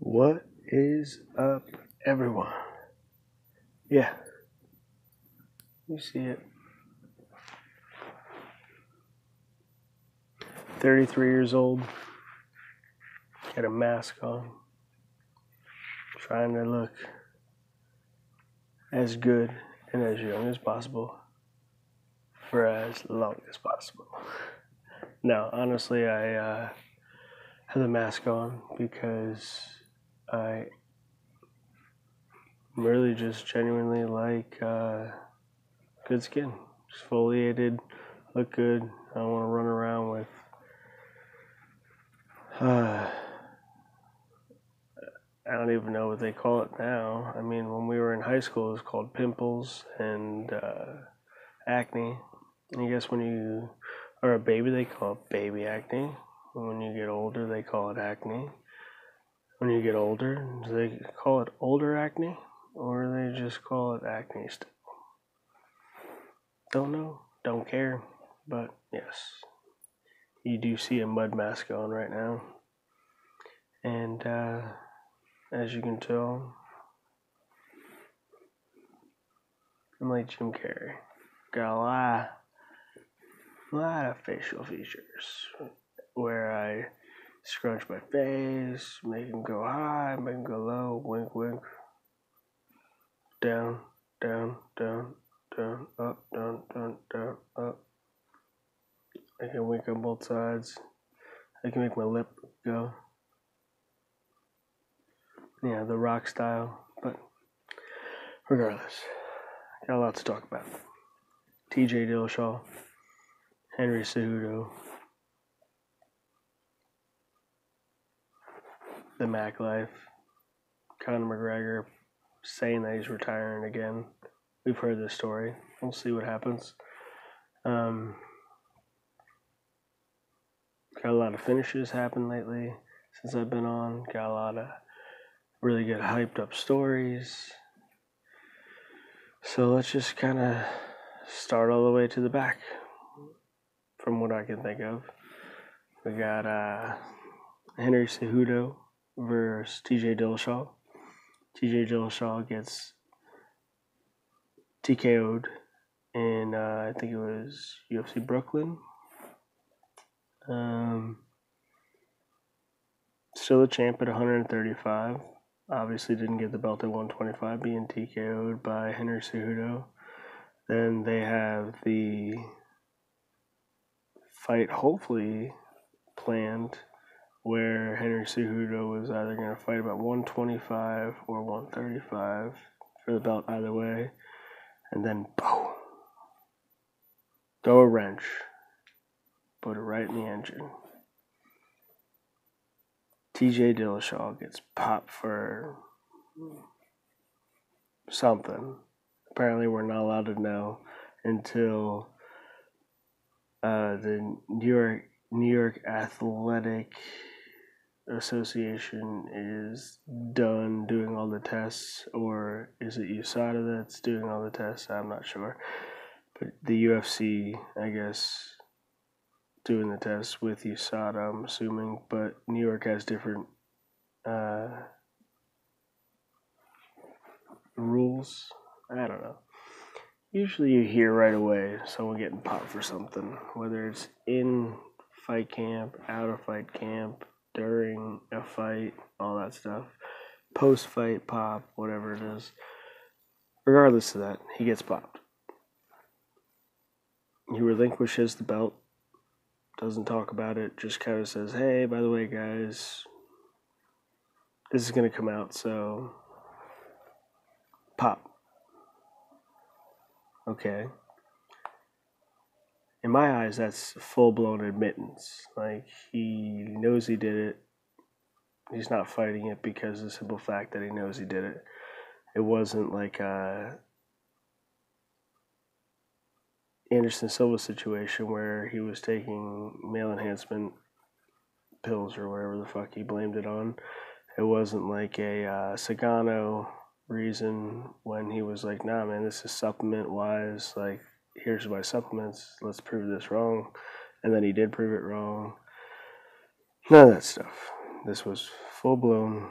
What is up, everyone? Yeah, you see it. 33 years old, got a mask on, trying to look as good and as young as possible for as long as possible. Now, honestly, I have the mask on because I really just genuinely like good skin, exfoliated, look good. I don't want to run around with I don't even know what they call it now. I mean, when we were in high school, it was called pimples and acne. I guess when you are a baby, they call it baby acne. When you get older, they call it acne. When you get older, do they call it older acne? Or do they just call it acne still? Don't know. Don't care. But yes, you do see a mud mask on right now. And as you can tell, I'm like Jim Carrey. Got a lot of facial features where I scrunch my face, make them go high, make them go low, wink, wink, down, down, down, down, up, down, down, down, up. I can wink on both sides. I can make my lip go. Yeah, the rock style. But regardless, got a lot to talk about. TJ Dillashaw, Henry Cejudo, the Mac life, Conor McGregor saying that he's retiring again. We've heard this story. We'll see what happens. Got a lot of finishes happen lately since I've been on. Got a lot of really good hyped up stories. So let's just kind of start all the way to the back from what I can think of. We got Henry Cejudo versus TJ Dillashaw. TJ Dillashaw gets TKO'd in, I think it was UFC Brooklyn. Still a champ at 135. Obviously didn't get the belt at 125, being TKO'd by Henry Cejudo. Then they have the fight hopefully planned where Henry Cejudo was either going to fight about 125 or 135 for the belt either way. And then, boom, throw a wrench, put it right in the engine. TJ Dillashaw gets popped for something. Apparently, we're not allowed to know until the New York Athletic Association is done doing all the tests, or is it USADA that's doing all the tests? I'm not sure. But the UFC, I guess, doing the tests with USADA, I'm assuming, but New York has different rules. I don't know. Usually you hear right away someone getting popped for something, whether it's in fight camp, out of fight camp, during a fight, all that stuff. Post-fight pop, whatever it is. Regardless of that, he gets popped. He relinquishes the belt. Doesn't talk about it, just kind of says, hey, by the way, guys, this is going to come out, so pop. Okay. In my eyes, that's full-blown admittance. Like, he knows he did it. He's not fighting it because of the simple fact that he knows he did it. It wasn't like Anderson Silva situation where he was taking male enhancement pills or whatever the fuck he blamed it on. It wasn't like a Sagano reason when he was like, nah, man, this is supplement wise. Like, here's my supplements. Let's prove this wrong. And then he did prove it wrong. None of that stuff. This was full blown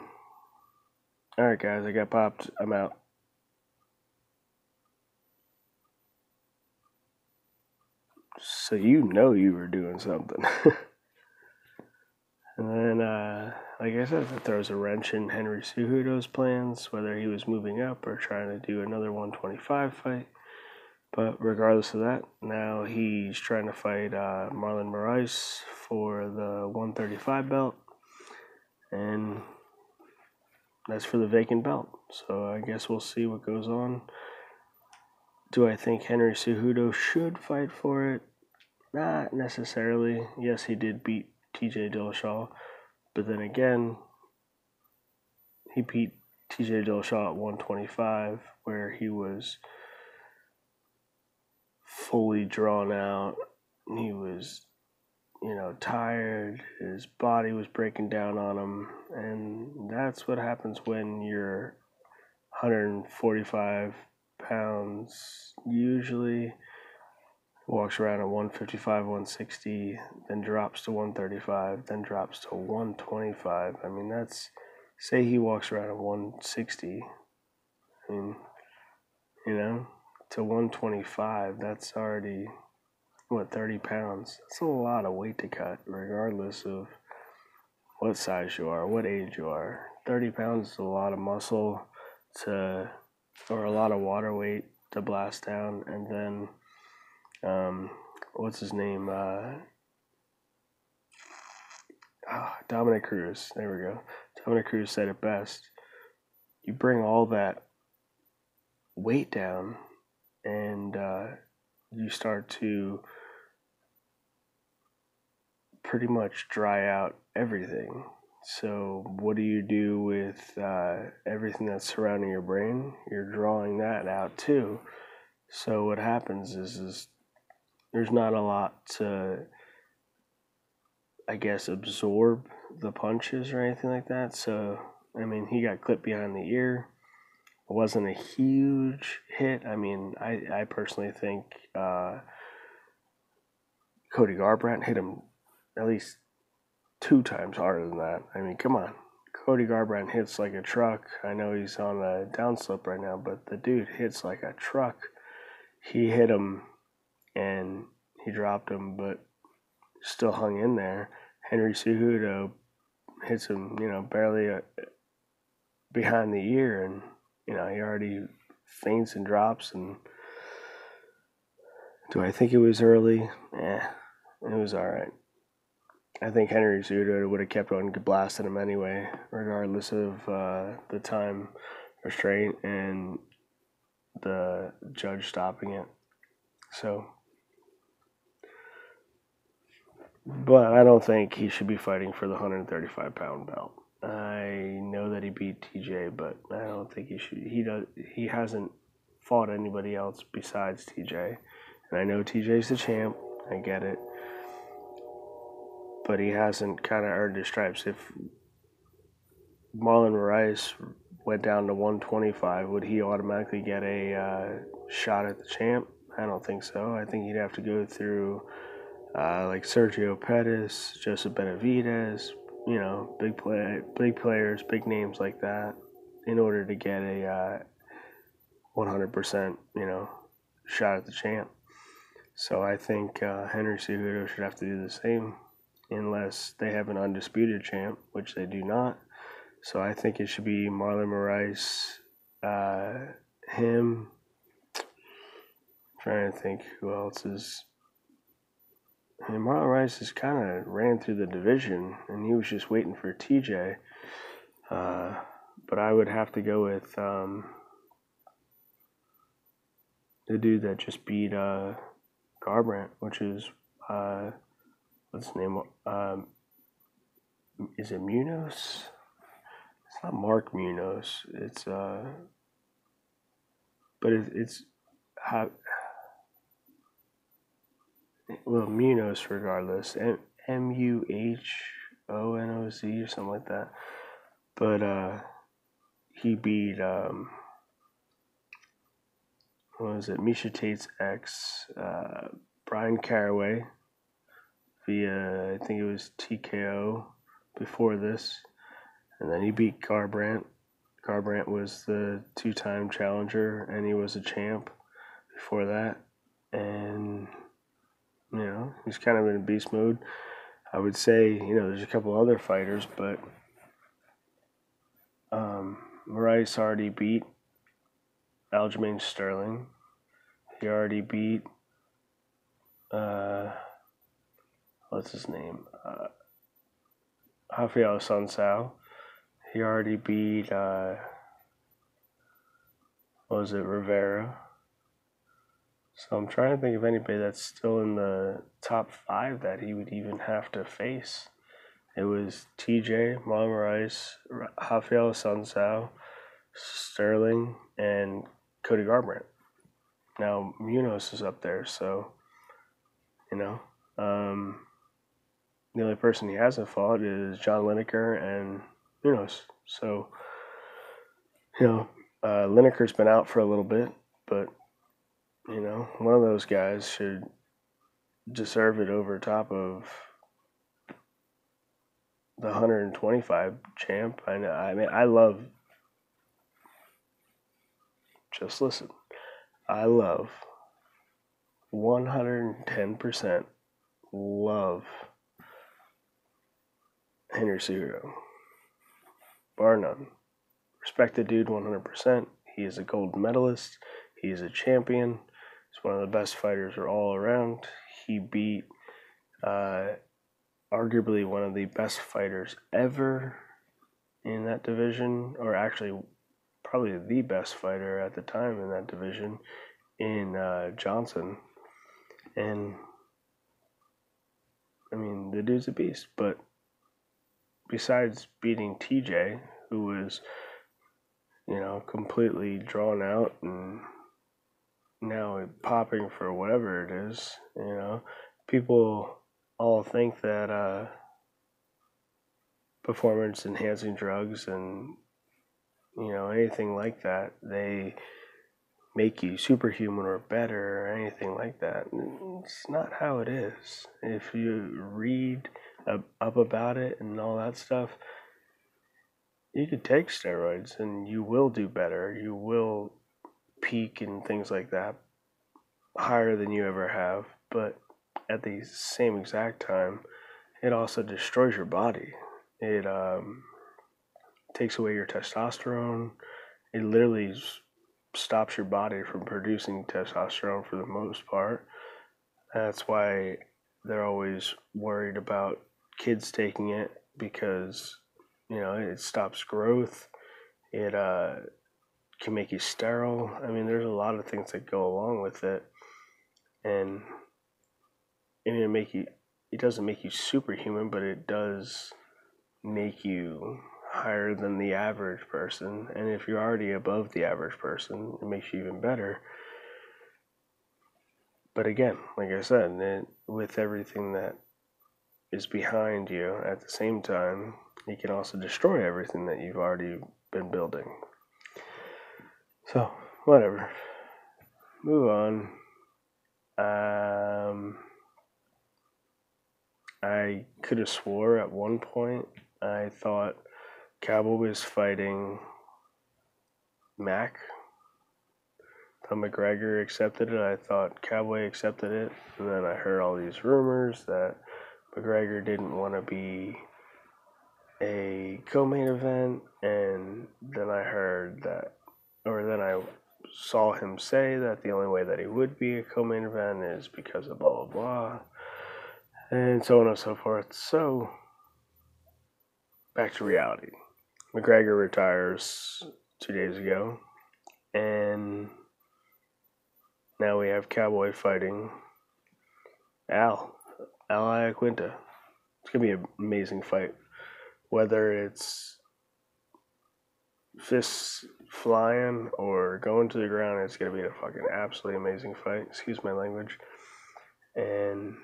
Alright, guys, I got popped. I'm out. So you know you were doing something. And then, like I said, that throws a wrench in Henry Cejudo's plans, whether he was moving up or trying to do another 125 fight. But regardless of that, now he's trying to fight Marlon Moraes for the 135 belt. And that's for the vacant belt. So I guess we'll see what goes on. Do I think Henry Cejudo should fight for it? Not necessarily. Yes, he did beat TJ Dillashaw, but then again, he beat TJ Dillashaw at 125, where he was fully drawn out. He was, tired. His body was breaking down on him, and that's what happens when you're 145 pounds. Usually walks around at 155, 160, then drops to 135, then drops to 125. I mean, say he walks around at 160. I mean, to 125, that's already, 30 pounds. That's a lot of weight to cut, regardless of what size you are, what age you are. 30 pounds is a lot of muscle or a lot of water weight to blast down, and then what's his name? Dominic Cruz. There we go. Dominic Cruz said it best. You bring all that weight down, and you start to pretty much dry out everything. So what do you do with everything that's surrounding your brain? You're drawing that out too. So what happens is there's not a lot to, I guess, absorb the punches or anything like that. So, I mean, he got clipped behind the ear. It wasn't a huge hit. I mean, I personally think Cody Garbrandt hit him at least 2 times harder than that. I mean, come on. Cody Garbrandt hits like a truck. I know he's on a downslope right now, but the dude hits like a truck. He hit him and he dropped him, but still hung in there. Henry Cejudo hits him, barely behind the ear, and he already faints and drops. And do I think it was early? It was all right. I think Henry Cejudo would have kept on blasting him anyway, regardless of the time restraint and the judge stopping it. So, but I don't think he should be fighting for the 135-pound belt. I know that he beat TJ, but I don't think he should. He hasn't fought anybody else besides TJ, and I know TJ's the champ. I get it, but he hasn't kind of earned his stripes. If Marlon Moraes went down to 125, would he automatically get a shot at the champ? I don't think so. I think he'd have to go through like Sergio Pettis, Joseph Benavidez, big players, big names like that, in order to get a 100%, shot at the champ. So I think Henry Cejudo should have to do the same, unless they have an undisputed champ, which they do not. So I think it should be Marlon Moraes, him. I'm trying to think who else is. I mean, Marlon Moraes just kind of ran through the division, and he was just waiting for TJ. But I would have to go with the dude that just beat Garbrandt, which is what's his name? Is it Munoz? It's not Mark Munoz. It's but it's how. Well, Munoz, regardless, Muhonoz or something like that. But he beat what was it? Misha Tate's ex, Brian Caraway, via I think it was TKO before this, and then he beat Garbrandt Garbrandt was the 2-time challenger, and he was a champ before that. And, he's kind of in beast mode. I would say, there's a couple other fighters, but Rice already beat Aljamain Sterling. He already beat, what's his name? Rafael Sunsao. He already beat, Rivera. So I'm trying to think of anybody that's still in the top 5 that he would even have to face. It was TJ, Marlon Rice, Rafael Sunsao, Sterling, and Cody Garbrandt. Now, Munoz is up there, so, the only person he hasn't fought is John Lineker and Munoz. So, Lineker's been out for a little bit, but, one of those guys should deserve it over top of the 125 champ. I love, just listen, I love 110% love Henry Cejudo. Bar none. Respect the dude 100%. He is a gold medalist. He is a champion. He's one of the best fighters all around. He beat arguably one of the best fighters ever in that division, or actually probably the best fighter at the time in that division, in Johnson. And, the dude's a beast. But besides beating TJ, who was, completely drawn out and now popping for whatever it is, people all think that performance-enhancing drugs and, anything like that, they make you superhuman or better or anything like that. It's not how it is. If you read up about it and all that stuff, you could take steroids and you will do better. You will peak and things like that higher than you ever have. But at the same exact time, it also destroys your body. It takes away your testosterone. It literally stops your body from producing testosterone for the most part. That's why they're always worried about kids taking it, because it stops growth. It can make you sterile. There's a lot of things that go along with it, and it doesn't make you superhuman, but it does make you higher than the average person. And if you're already above the average person, it makes you even better. But again, like I said, with everything that is behind you at the same time, it can also destroy everything that you've already been building. So, whatever. Move on. I could have swore at one point I thought Cowboy was fighting Mac. Thought McGregor accepted it. I thought Cowboy accepted it. And then I heard all these rumors that McGregor didn't want to be a co-main event. And then I saw him say that the only way that he would be a co-main event is because of blah, blah, blah. And so on and so forth. So, back to reality. McGregor retires 2 days ago. And now we have Cowboy fighting Al Iaquinta. It's going to be an amazing fight. Whether it's fists flying or going to the ground, it's going to be a fucking absolutely amazing fight. Excuse my language. And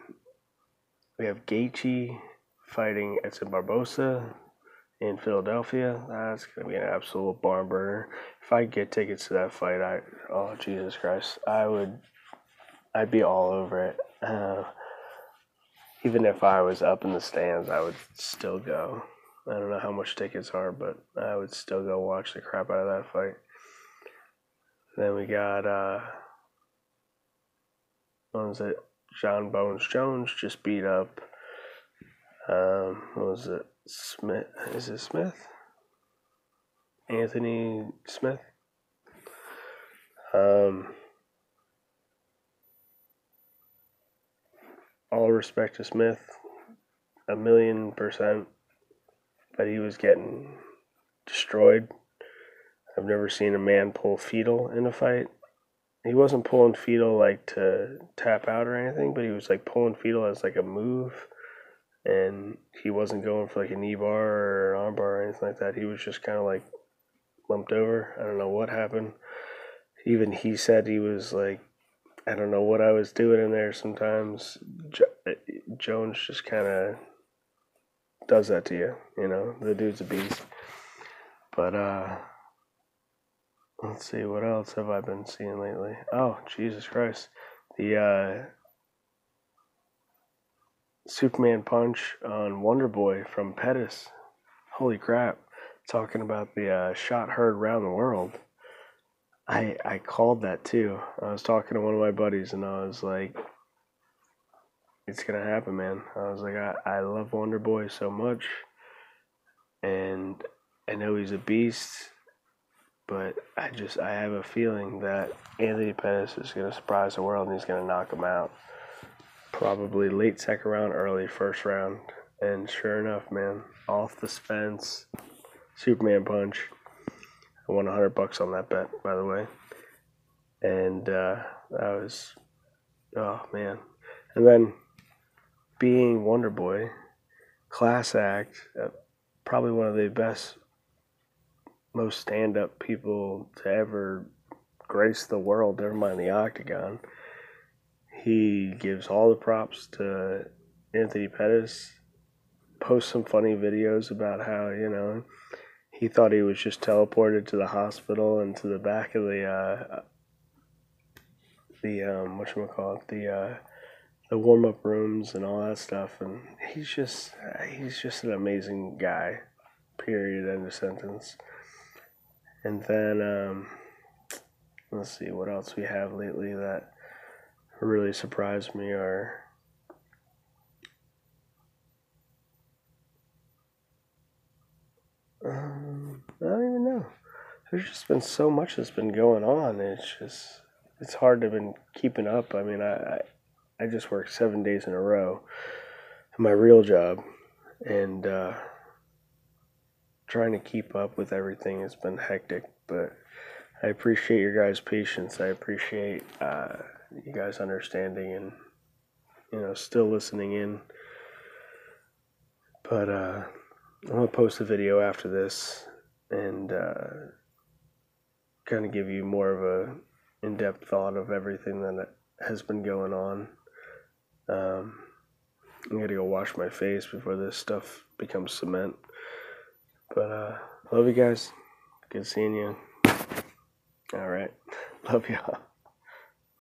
we have Gaethje fighting Edson Barbosa in Philadelphia. That's going to be an absolute barn burner. If I get tickets to that fight, oh Jesus Christ, I'd be all over it. Even if I was up in the stands, I would still go. I don't know how much tickets are, but I would still go watch the crap out of that fight. Then we got, what was it? John Bones Jones just beat up, what was it? Smith? Is it Smith? Anthony Smith? All respect to Smith, 1,000,000%, but he was getting destroyed. I've never seen a man pull fetal in a fight. He wasn't pulling fetal like to tap out or anything, but he was like pulling fetal as like a move, and he wasn't going for like a knee bar or an arm bar or anything like that. He was just kind of like lumped over. I don't know what happened. Even he said he was like, I don't know what I was doing in there sometimes. Jones just kind of does that to you, you know. The dude's a beast. But, let's see, what else have I been seeing lately? Oh, Jesus Christ. The, Superman punch on Wonder Boy from Pettis. Holy crap. Talking about the shot heard around the world. I called that too. I was talking to one of my buddies and I was like, it's gonna happen, man. I was like, I love Wonder Boy so much, and I know he's a beast, but I have a feeling that Anthony Pettis is gonna surprise the world and he's gonna knock him out. Probably late second round, early first round. And sure enough, man, off the fence, Superman punch. I won $100 on that bet, by the way. And that was, oh man. And then being Wonder Boy, class act, probably one of the best, most stand-up people to ever grace the world, never mind the octagon. He gives all the props to Anthony Pettis, posts some funny videos about how, you know, he thought he was just teleported to the hospital and to the back of the warm-up rooms and all that stuff, and he's just an amazing guy, period, end of sentence. And then let's see what else we have lately that really surprised me. Or I don't even know. There's just been so much that's been going on. It's hard to been keeping up. I mean, I just work 7 days in a row in my real job, and trying to keep up with everything has been hectic. But I appreciate your guys' patience. I appreciate you guys understanding and, you know, still listening in. But I'm gonna post a video after this and kind of give you more of a in-depth thought of everything that has been going on. I'm gonna go wash my face before this stuff becomes cement. But love you guys. Good seeing you. All right. Love y'all.